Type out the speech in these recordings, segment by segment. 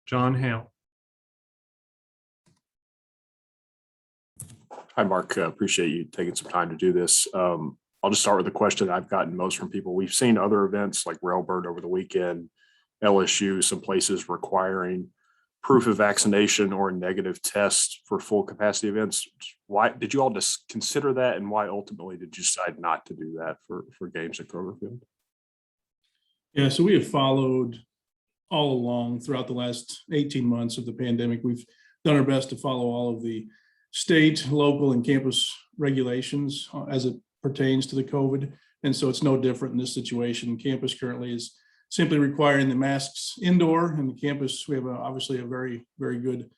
John Hale. Hi, Mark. Appreciate you taking some time to do this. I'll just start with a question I've gotten most from people. We've seen other events like Railbird over the weekend, LSU, some places requiring proof of vaccination or a negative test for full capacity events. Why did you all just consider that, and why ultimately did you decide not to do that for games at Kroger Field? Yeah, so we have followed all along throughout the last 18 months of the pandemic. We've done our best to follow all of the state, local, and campus regulations as it pertains to the COVID. And so it's no different in this situation. Campus currently is simply requiring the masks indoor, and the campus, we have obviously a very, very good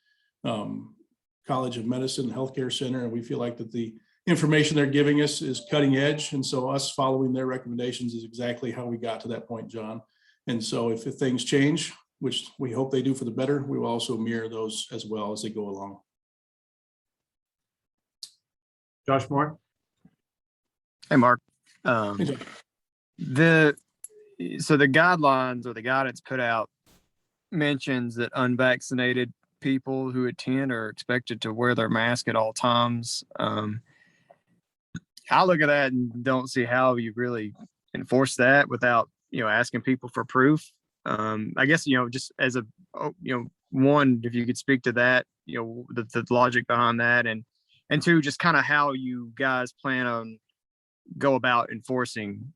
College of Medicine healthcare center, and we feel like that the information they're giving us is cutting edge. And so us following their recommendations is exactly how we got to that point, John. And so if things change, which we hope they do for the better, we will also mirror those as well as they go along. Josh Moore. Hey, Mark. Hey, Josh. The guidelines or the guidance put out mentions that unvaccinated people who attend are expected to wear their mask at all times. I look at that and don't see how you really enforce that without, asking people for proof. I guess, just as one, if you could speak to that, the logic behind that, and two, just kind of how you guys plan on go about enforcing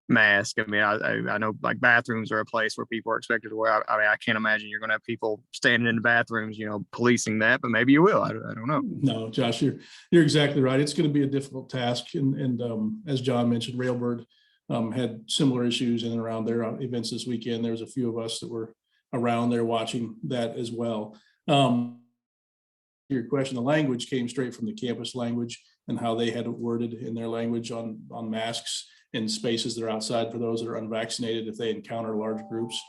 mask. I mean, I know like bathrooms are a place where people are expected to wear. I mean, I can't imagine you're going to have people standing in the bathrooms, policing that, but maybe you will. I don't know. No, Josh, you're exactly right. It's going to be a difficult task. And as John mentioned, Railbird had similar issues in and around their events this weekend. There was a few of us that were around there watching that as well. Your question, the language came straight from the campus language and how they had it worded in their language on masks in spaces that are outside for those that are unvaccinated if they encounter large groups.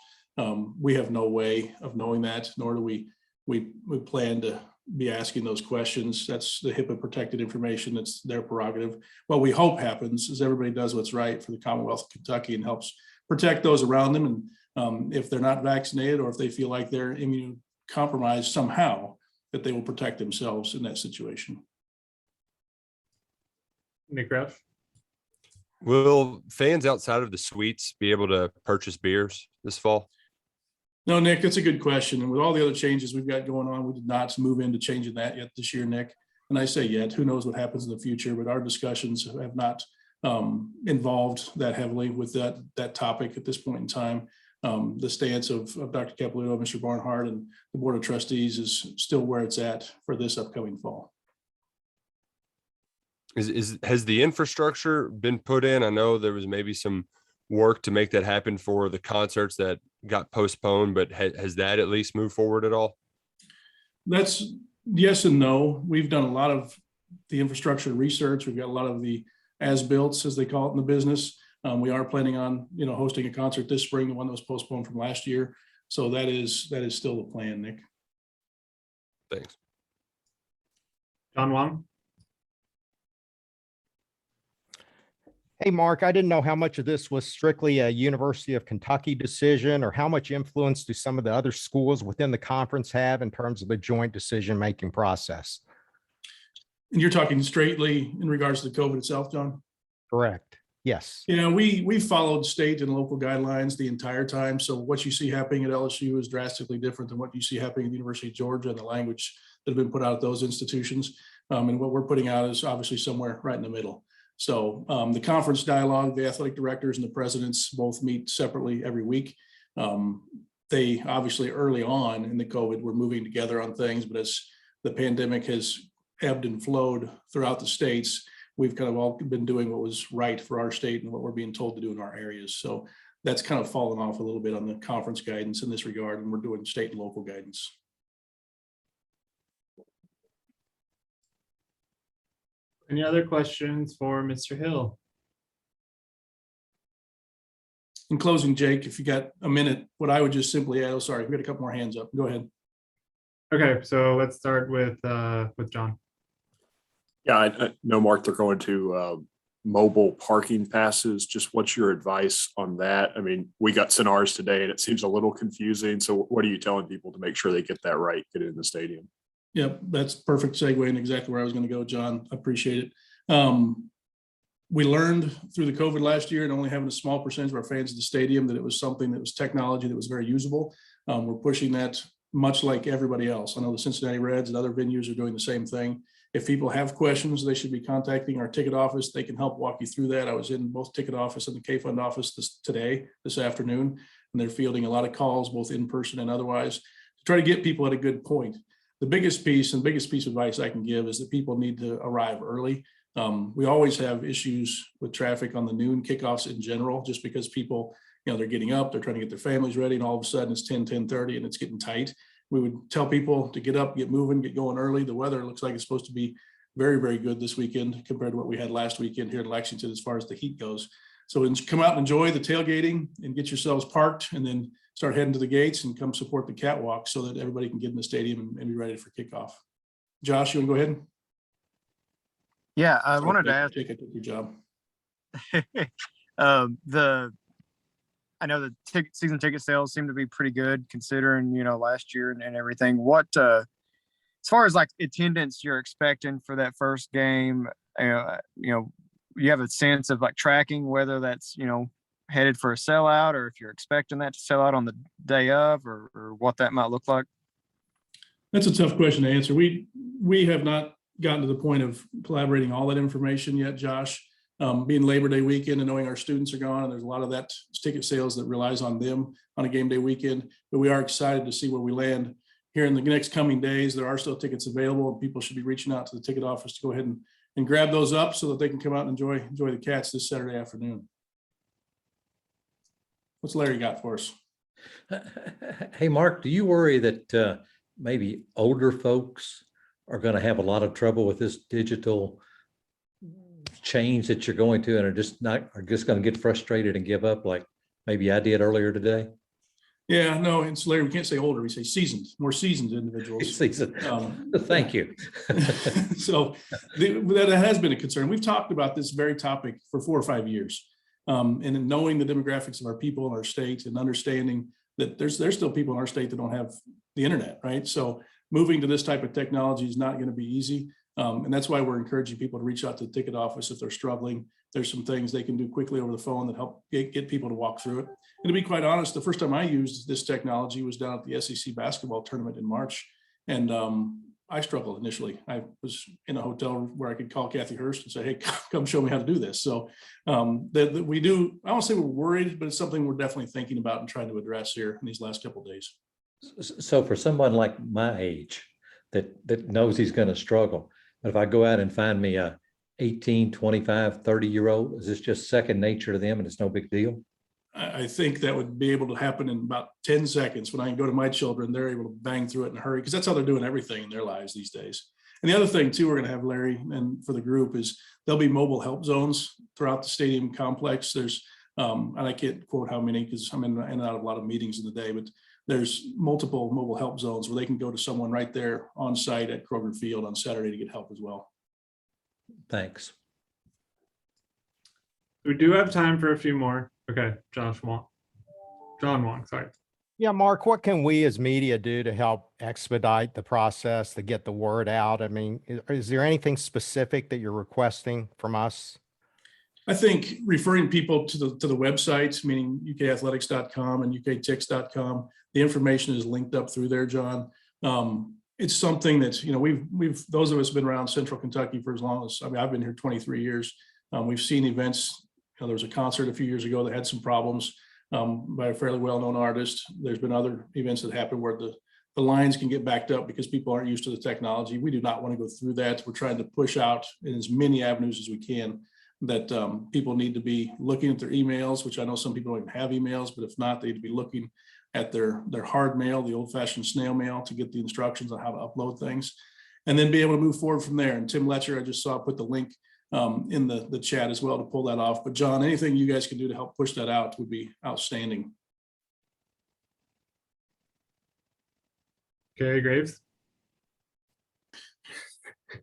We have no way of knowing that, nor do we plan to be asking those questions. That's the HIPAA protected information. That's their prerogative. What we hope happens is everybody does what's right for the Commonwealth of Kentucky and helps protect those around them. And if they're not vaccinated, or if they feel like they're immunocompromised somehow, that they will protect themselves in that situation. Nick Roush. Will fans outside of the suites be able to purchase beers this fall? No, Nick, that's a good question. And with all the other changes we've got going on, we did not move into changing that yet this year, Nick. And I say yet, who knows what happens in the future, but our discussions have not involved that heavily with that topic at this point in time. The stance of Dr. Capilouto, Mr. Barnhart, and the Board of Trustees is still where it's at for this upcoming fall. Has the infrastructure been put in? I know there was maybe some work to make that happen for the concerts that got postponed, but has that at least moved forward at all? That's yes and no. We've done a lot of the infrastructure research. We've got a lot of the as-builts, as they call it in the business. We are planning on, hosting a concert this spring, the one that was postponed from last year. So that is still the plan, Nick. Thanks. John Wong. Hey, Mark, I didn't know how much of this was strictly a University of Kentucky decision, or how much influence do some of the other schools within the conference have in terms of the joint decision-making process? And you're talking straightly in regards to the COVID itself, John? Correct. Yes. We followed state and local guidelines the entire time. So what you see happening at LSU is drastically different than what you see happening at the University of Georgia and the language that have been put out at those institutions. And what we're putting out is obviously somewhere right in the middle. So the conference dialogue, the athletic directors and the presidents both meet separately every week. They obviously early on in the COVID were moving together on things, but as the pandemic has ebbed and flowed throughout the states, we've kind of all been doing what was right for our state and what we're being told to do in our areas. So that's kind of fallen off a little bit on the conference guidance in this regard, and we're doing state and local guidance. Any other questions for Mr. Hill? In closing, Jake, if you got a minute, what I would just simply add, sorry, we got a couple more hands up. Go ahead. Okay, so let's start with John. Yeah, I know, Mark, they're going to mobile parking passes. Just what's your advice on that? I mean, we got sent ours today and it seems a little confusing. So what are you telling people to make sure they get that right, get it in the stadium? Yep, that's perfect segue and exactly where I was going to go, John. I appreciate it. We learned through the COVID last year and only having a small percentage of our fans at the stadium that it was something that was technology that was very usable. We're pushing that much like everybody else. I know the Cincinnati Reds and other venues are doing the same thing. If people have questions, they should be contacting our ticket office. They can help walk you through that. I was in both ticket office and the K-Fund office this afternoon, and they're fielding a lot of calls, both in person and otherwise, to try to get people at a good point. The biggest piece of advice I can give is that people need to arrive early. We always have issues with traffic on the noon kickoffs in general, just because people, they're getting up, they're trying to get their families ready, and all of a sudden it's 10:30 and it's getting tight. We would tell people to get up, get moving, get going early. The weather looks like it's supposed to be very, very good this weekend compared to what we had last weekend here in Lexington as far as the heat goes. So come out and enjoy the tailgating and get yourselves parked, and then start heading to the gates and come support the catwalk so that everybody can get in the stadium and be ready for kickoff. Josh, you want to go ahead? Yeah, I wanted to ask. I took your job. I know the season ticket sales seem to be pretty good considering, last year and everything. What, as far as like attendance you're expecting for that first game, you have a sense of like tracking whether that's, headed for a sellout, or if you're expecting that to sell out on the day of, or what that might look like? That's a tough question to answer. We have not gotten to the point of collaborating all that information yet, Josh. Being Labor Day weekend and knowing our students are gone, and there's a lot of that ticket sales that relies on them on a game day weekend. But we are excited to see where we land here in the next coming days. There are still tickets available, and people should be reaching out to the ticket office to go ahead and grab those up so that they can come out and enjoy the Cats this Saturday afternoon. What's Larry got for us? Hey, Mark, do you worry that maybe older folks are going to have a lot of trouble with this digital change that you're going to, and are just going to get frustrated and give up, like maybe I did earlier today? Yeah, no, it's Larry. We can't say older. We say seasoned, more seasoned individuals. Seasoned. Thank you. So that has been a concern. We've talked about this very topic for 4 or 5 years. And in knowing the demographics of our people in our state and understanding that there's still people in our state that don't have the internet, right? So moving to this type of technology is not going to be easy. And that's why we're encouraging people to reach out to the ticket office if they're struggling. There's some things they can do quickly over the phone that help get people to walk through it. And to be quite honest, the first time I used this technology was down at the SEC basketball tournament in March. And I struggled initially. I was in a hotel where I could call Kathy Hurst and say, hey, come show me how to do this. So that we do, I won't say we're worried, but it's something we're definitely thinking about and trying to address here in these last couple of days. So for someone like my age that knows he's going to struggle, but if I go out and find me a 18, 25, 30-year-old, is this just second nature to them and it's no big deal? I think that would be able to happen in about 10 seconds. When I can go to my children, they're able to bang through it in a hurry, because that's how they're doing everything in their lives these days. And the other thing too, we're going to have, Larry, and for the group, is there'll be mobile help zones throughout the stadium complex. There's, and I can't quote how many because I'm in and out of a lot of meetings in the day, but there's multiple mobile help zones where they can go to someone right there on site at Kroger Field on Saturday to get help as well. Thanks. We do have time for a few more. Okay, John Wong, sorry. Yeah, Mark, what can we as media do to help expedite the process, to get the word out? I mean, is there anything specific that you're requesting from us? I think referring people to the websites, meaning ukathletics.com and uktix.com, the information is linked up through there, John. It's something that, we've those of us have been around Central Kentucky for as long as, I've been here 23 years. We've seen events. There was a concert a few years ago that had some problems by a fairly well-known artist. There's been other events that happen where the lines can get backed up because people aren't used to the technology. We do not want to go through that. We're trying to push out in as many avenues as we can that people need to be looking at their emails, which I know some people don't even have emails, but if not, they need to be looking at their hard mail, the old-fashioned snail mail, to get the instructions on how to upload things, and then be able to move forward from there. And Tim Letcher, I just saw put the link in the chat as well to pull that off. But John, anything you guys can do to help push that out would be outstanding. Gary Graves.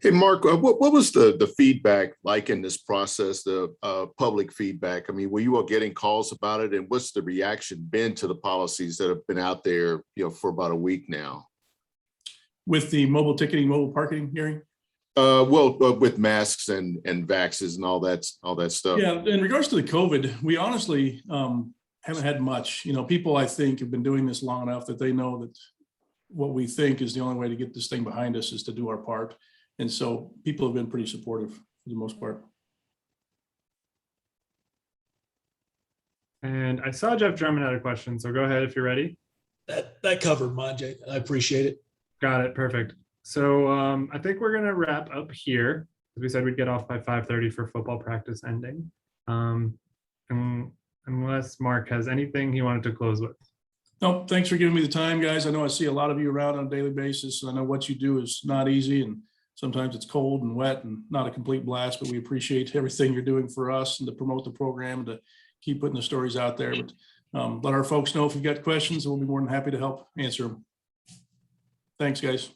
Hey, Mark, what was the feedback like in this process, the public feedback? I mean, were you all getting calls about it, and what's the reaction been to the policies that have been out there, for about a week now? With the mobile ticketing, mobile parking hearing? With masks and vaxes and all that stuff. Yeah, in regards to the COVID, we honestly haven't had much. People I think have been doing this long enough that they know that what we think is the only way to get this thing behind us is to do our part. And so people have been pretty supportive for the most part. And I saw Jeff Drummond had a question, so go ahead if you're ready. That covered mine, Jay. I appreciate it. Got it. Perfect. So I think we're gonna wrap up here. As we said, we'd get off by 5:30 for football practice ending. Unless Mark has anything he wanted to close with. No, thanks for giving me the time, guys. I know I see a lot of you around on a daily basis, and I know what you do is not easy, and sometimes it's cold and wet and not a complete blast, but we appreciate everything you're doing for us and to promote the program and to keep putting the stories out there. But let our folks know if you've got questions, and we'll be more than happy to help answer them. Thanks, guys.